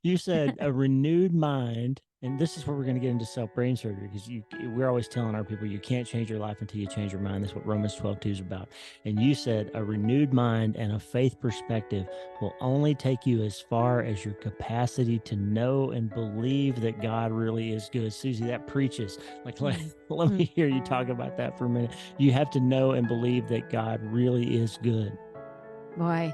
You said a renewed mind, and this is where we're going to get into self-brain surgery because we're always telling our people you can't change your life until you change your mind. That's what Romans 12:2 is about. And you said a renewed mind and a faith perspective will only take you as far as your capacity to know and believe that God really is good. Susie, that preaches. Like, let me hear you talk about that for a minute. You have to know and believe that God really is good. Boy,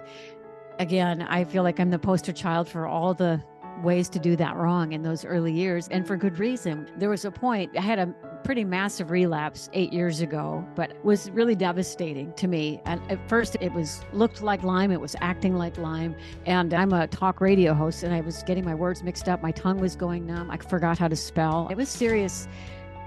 again, I feel like I'm the poster child for all the ways to do that wrong in those early years, and for good reason. There was a point, I had a pretty massive relapse 8 years ago, but it was really devastating to me. And at first it looked like Lyme, it was acting like Lyme. And I'm a talk radio host, and I was getting my words mixed up. My tongue was going numb. I forgot how to spell. It was serious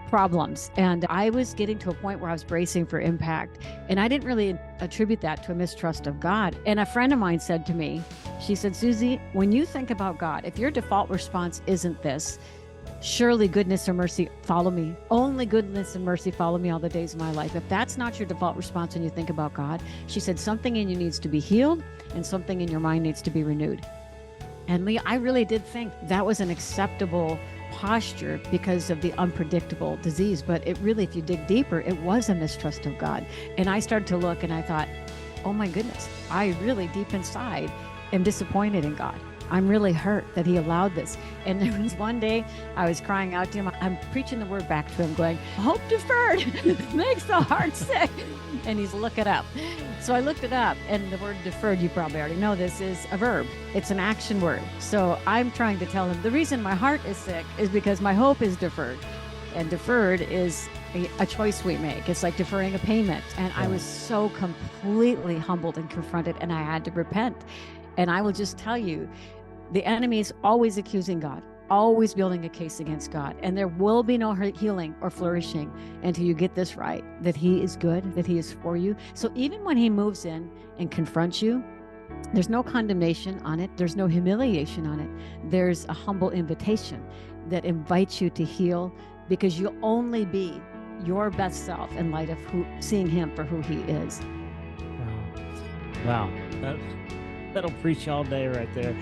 problems. And I was getting to a point where I was bracing for impact. And I didn't really attribute that to a mistrust of God. And a friend of mine said to me, she said, Susie, when you think about God, if your default response isn't this, surely goodness or mercy follow me. Only goodness and mercy follow me all the days of my life. If that's not your default response when you think about God, she said, something in you needs to be healed and something in your mind needs to be renewed. And Lee, I really did think that was an acceptable posture because of the unpredictable disease. But it really, if you dig deeper, it was a mistrust of God. And I started to look and I thought, oh my goodness, I really deep inside am disappointed in God. I'm really hurt that he allowed this. And there was one day I was crying out to him. I'm preaching the word back to him going, hope deferred makes the heart sick. And he's look it up. So I looked it up, and the word deferred, you probably already know this, is a verb. It's an action word. So I'm trying to tell him the reason my heart is sick is because my hope is deferred. And deferred is a choice we make. It's like deferring a payment. And I was so completely humbled and confronted, and I had to repent. And I will just tell you, the enemy is always accusing God, always building a case against God. And there will be no healing or flourishing until you get this right, that he is good, that he is for you. So even when he moves in and confronts you, there's no condemnation on it. There's no humiliation on it. There's a humble invitation that invites you to heal, because you'll only be your best self in light of seeing him for who he is. Wow. That'll preach all day right there.